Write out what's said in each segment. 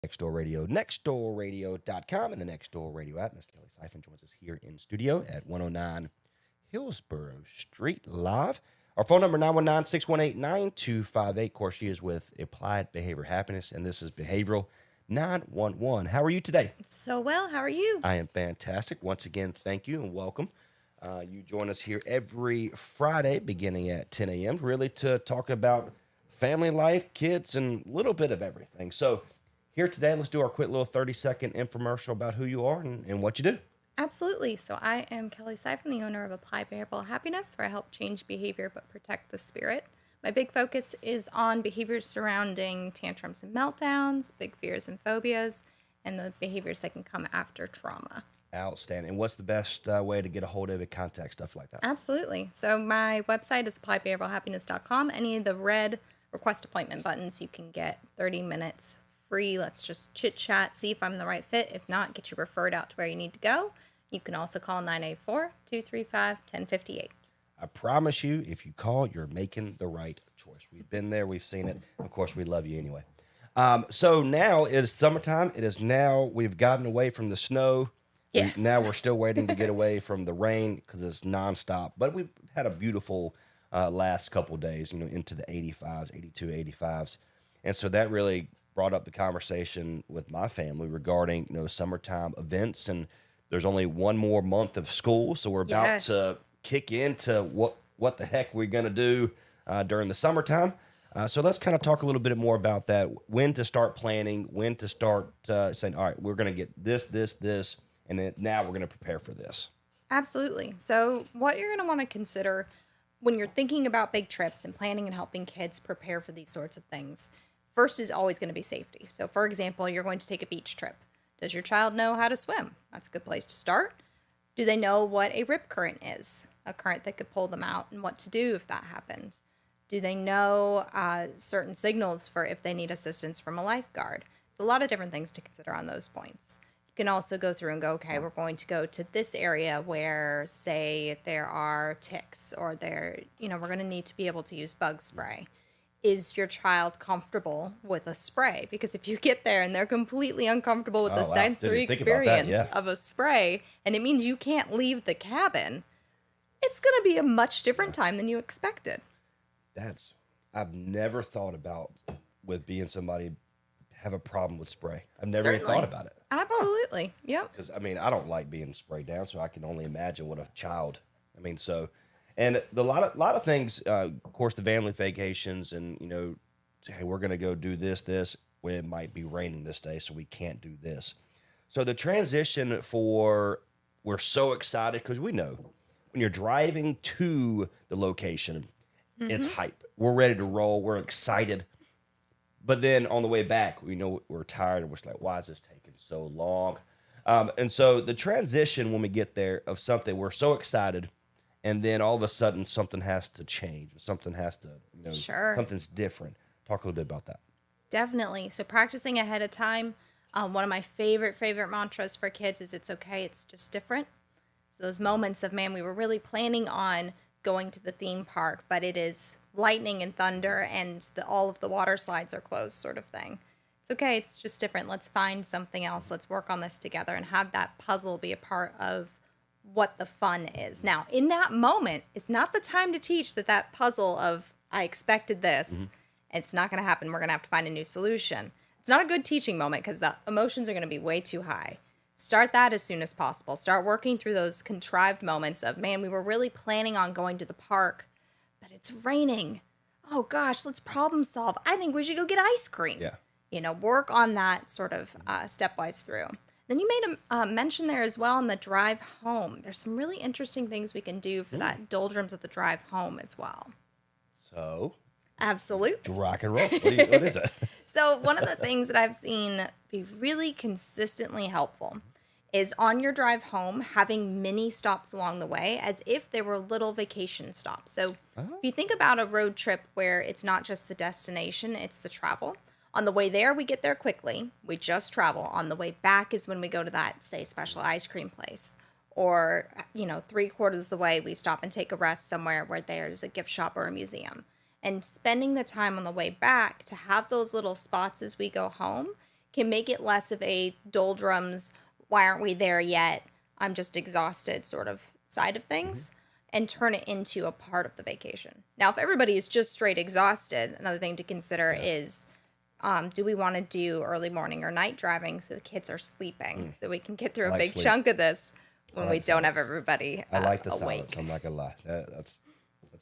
Next Door Radio, nextdoorradio.com, and the Next Door Radio app. Miss Kellie Syfan joins us here in studio at 109 Hillsborough Street live. Our phone number, 919-618-9258. Of course, she is with Applied Behavior Happiness, and this is Behavioral 911. How are you today? So well, how are you? I am fantastic. Once again, thank you and welcome. You join us here every Friday beginning at 10 a.m. really to talk about family life, kids, and a little bit of everything. So here today, let's do our quick little 30-second infomercial about who you are and what you do. Absolutely. So I am Kellie Syfan, the owner of Applied Behavioral Happiness, where I help change behavior but protect the spirit. My big focus is on behaviors surrounding tantrums and meltdowns, big fears and phobias, and the behaviors that can come after trauma. Outstanding. And what's the best way to get a hold of it, contact, stuff like that? Absolutely. So my website is appliedbehavioralhappiness.com. Any of the red request appointment buttons, you can get 30 minutes free. Let's just chit chat, see if I'm the right fit. If not, get you referred out to where you need to go. You can also call 984-235-1058. I promise you, if you call, you're making the right choice. We've been there. We've seen it. Of course, we love you anyway. So now it is summertime. It is now, we've gotten away from the snow. Yes. Now we're still waiting to get away from the rain because it's nonstop. But we've had a beautiful last couple of days, into the 85s, 82, 85s. And so that really brought up the conversation with my family regarding, summertime events. And there's only one more month of school. So we're about to kick into what the heck we're going to do during the summertime. So let's kind of talk a little bit more about that, when to start planning, when to start saying, all right, we're going to get this, and then now we're going to prepare for this. Absolutely. So what you're going to want to consider when you're thinking about big trips and planning and helping kids prepare for these sorts of things, first is always going to be safety. So for example, you're going to take a beach trip. Does your child know how to swim? That's a good place to start. Do they know what a rip current is? A current that could pull them out, and what to do if that happens? Do they know certain signals for if they need assistance from a lifeguard? There's a lot of different things to consider on those points. You can also go through and go, okay, we're going to go to this area where, say, there are ticks, or we're going to need to be able to use bug spray. Is your child comfortable with a spray? Because if you get there and they're completely uncomfortable with the sensory experience of a spray, and it means you can't leave the cabin, it's going to be a much different time than you expected. I've never thought about with being somebody have a problem with spray. I've never even thought about it. Absolutely. Yep. Because, I don't like being sprayed down, so I can only imagine what a child, and a lot of things, of course, the family vacations and, hey, we're going to go do this, when it might be raining this day, so we can't do this. So the transition we're so excited because we know when you're driving to the location, it's hype. We're ready to roll. We're excited. But then on the way back, we're tired and we're just like, why is this taking so long? And so the transition when we get there of something, we're so excited, and then all of a sudden something has to change. Something has to, something's different. Talk a little bit about that. Definitely. So practicing ahead of time. One of my favorite mantras for kids is it's okay, it's just different. So those moments of, man, we were really planning on going to the theme park, but it is lightning and thunder and all of the water slides are closed, sort of thing. It's okay, it's just different. Let's find something else. Let's work on this together and have that puzzle be a part of what the fun is. Now, in that moment, it's not the time to teach that puzzle of, I expected this. It's not going to happen. We're going to have to find a new solution. It's not a good teaching moment because the emotions are going to be way too high. Start that as soon as possible. Start working through those contrived moments of, man, we were really planning on going to the park, but it's raining. Oh gosh, let's problem solve. I think we should go get ice cream. Yeah. Work on that sort of stepwise through. Then you made a mention there as well on the drive home. There's some really interesting things we can do for that doldrums of the drive home as well. So? Absolutely. Rock and roll. What is it? So one of the things that I've seen be really consistently helpful is on your drive home, having mini stops along the way as if they were little vacation stops. So if you think about a road trip where it's not just the destination, it's the travel. On the way there, we get there quickly. We just travel. On the way back is when we go to that, say, special ice cream place. Or, 3/4 of the way, we stop and take a rest somewhere where there's a gift shop or a museum. And spending the time on the way back to have those little spots as we go home can make it less of a doldrums, why aren't we there yet? I'm just exhausted sort of side of things, and turn it into a part of the vacation. Now, if everybody is just straight exhausted, another thing to consider is do we want to do early morning or night driving so the kids are sleeping so we can get through a big chunk of this when we don't have everybody I like the awake. silence. I'm not gonna lie. That's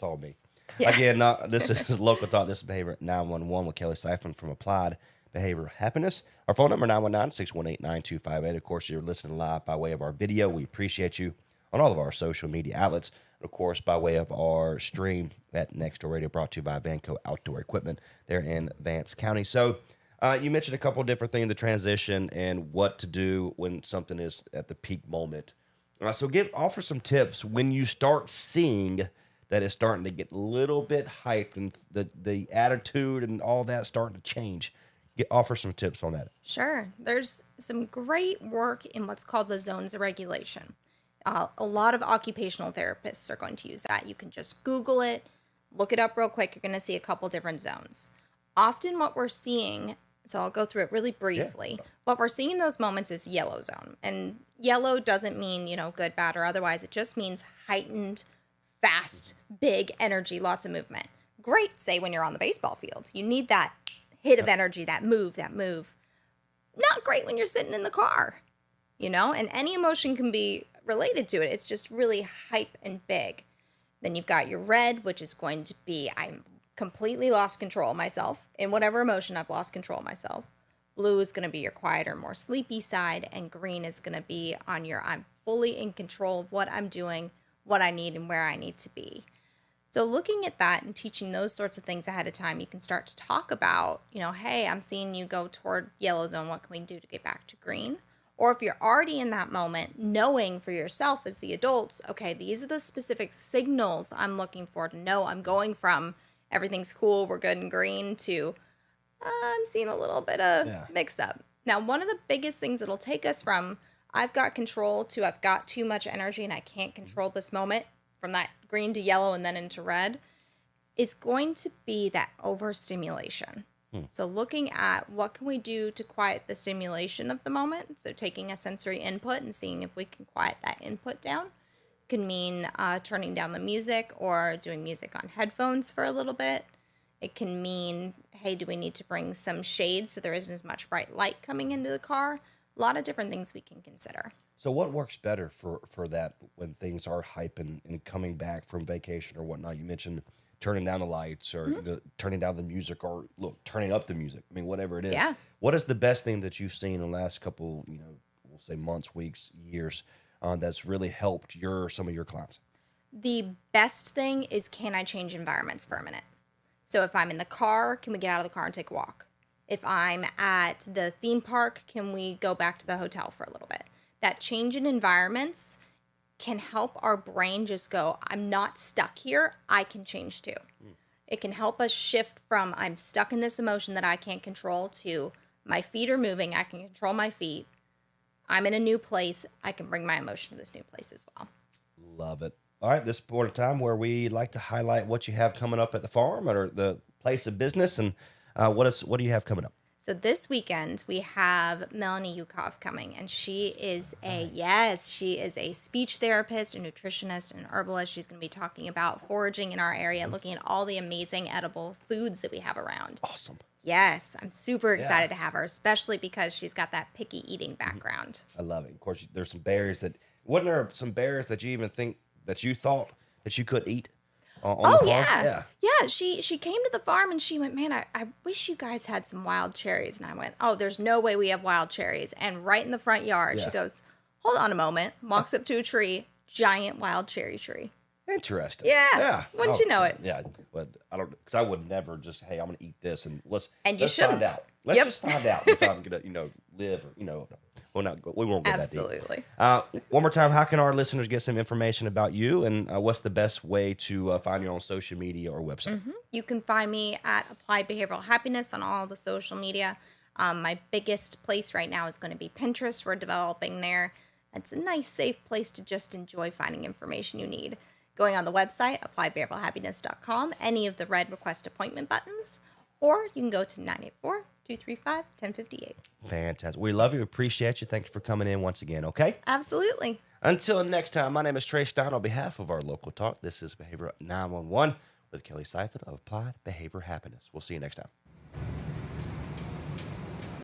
all me. Yeah. Again, this is Local Talk. This is Behavior 911 with Kellie Syfan from Applied Behavioral Happiness. Our phone number 919-618-9258. Of course, you're listening live by way of our video. We appreciate you on all of our social media outlets. And of course, by way of our stream at Next Door Radio, brought to you by Vanco Outdoor Equipment there in Vance County. So you mentioned a couple of different things, the transition and what to do when something is at the peak moment. So offer some tips when you start seeing that it's starting to get a little bit hyped and the attitude and all that starting to change. Offer some tips on that. Sure. There's some great work in what's called the zones of regulation. A lot of occupational therapists are going to use that. You can just Google it, look it up real quick. You're going to see a couple different zones. Often what we're seeing, so I'll go through it really briefly. Yeah. What we're seeing in those moments is yellow zone. And yellow doesn't mean, good, bad, or otherwise. It just means heightened, fast, big energy, lots of movement. Great, say, when you're on the baseball field. You need that hit of energy, that move. Not great when you're sitting in the car, and any emotion can be related to it. It's just really hype and big. Then you've got your red, which is going to be, I'm completely lost control of myself. In whatever emotion, I've lost control of myself. Blue is going to be your quieter, more sleepy side, and green is going to be on your, I'm fully in control of what I'm doing, what I need, and where I need to be. So looking at that and teaching those sorts of things ahead of time, you can start to talk about, hey, I'm seeing you go toward yellow zone. What can we do to get back to green? Or if you're already in that moment, knowing for yourself as the adults, okay, these are the specific signals I'm looking for to know I'm going from everything's cool, we're good and green, to I'm seeing a little bit of mix up. Now, one of the biggest things that'll take us from I've got control to I've got too much energy and I can't control this moment, from that green to yellow and then into red, is going to be that overstimulation. So looking at what can we do to quiet the stimulation of the moment. So taking a sensory input and seeing if we can quiet that input down. Can mean turning down the music or doing music on headphones for a little bit. It can mean, hey, do we need to bring some shades so there isn't as much bright light coming into the car? A lot of different things we can consider. So what works better for that when things are hype and coming back from vacation or whatnot? You mentioned turning down the lights or turning down the music or turning up the music. I mean, whatever it is. Yeah. What is the best thing that you've seen in the last couple, we'll say months, weeks, years, that's really helped some of your clients? The best thing is, can I change environments for a minute? So if I'm in the car, can we get out of the car and take a walk? If I'm at the theme park, can we go back to the hotel for a little bit? That change in environments can help our brain just go, I'm not stuck here, I can change too. It can help us shift from I'm stuck in this emotion that I can't control to my feet are moving, I can control my feet. I'm in a new place, I can bring my emotion to this new place as well. Love it. All right, this point in time where we like to highlight what you have coming up at the farm or the place of business, and what do you have coming up? So this weekend we have Melanie Yukov coming, and she is a speech therapist, a nutritionist, and herbalist. She's going to be talking about foraging in our area, looking at all the amazing edible foods that we have around. Awesome. Yes, I'm super excited to have her, especially because she's got that picky eating background. I love it. Of course, there's some berries wasn't there some berries that you even think that you thought that you could eat? On the farm? Yeah. She came to the farm and she went, man, I wish you guys had some wild cherries. And I went, oh, there's no way we have wild cherries. And right in the front yard, she goes, hold on a moment, walks up to a tree, giant wild cherry tree. Interesting. Yeah. Wouldn't you know it? Yeah, but I don't, because I would never just, hey, I'm going to eat this and let's shouldn't. find out. Let's just find out if I'm going to, live or, we won't go that deep. Absolutely. One more time, how can our listeners get some information about you, and what's the best way to find you on social media or website? You can find me at Applied Behavioral Happiness on all the social media. My biggest place right now is going to be Pinterest. We're developing there. It's a nice, safe place to just enjoy finding information you need. Going on the website, appliedbehavioralhappiness.com, any of the red request appointment buttons, or you can go to 235-1058. Fantastic. We love you. Appreciate you. Thank you for coming in once again, okay? Absolutely. Until next time, my name is Trey Stein. On behalf of our local talk, this is Behavior 911 with Kellie Syfan of Applied Behavior Happiness. We'll see you next time.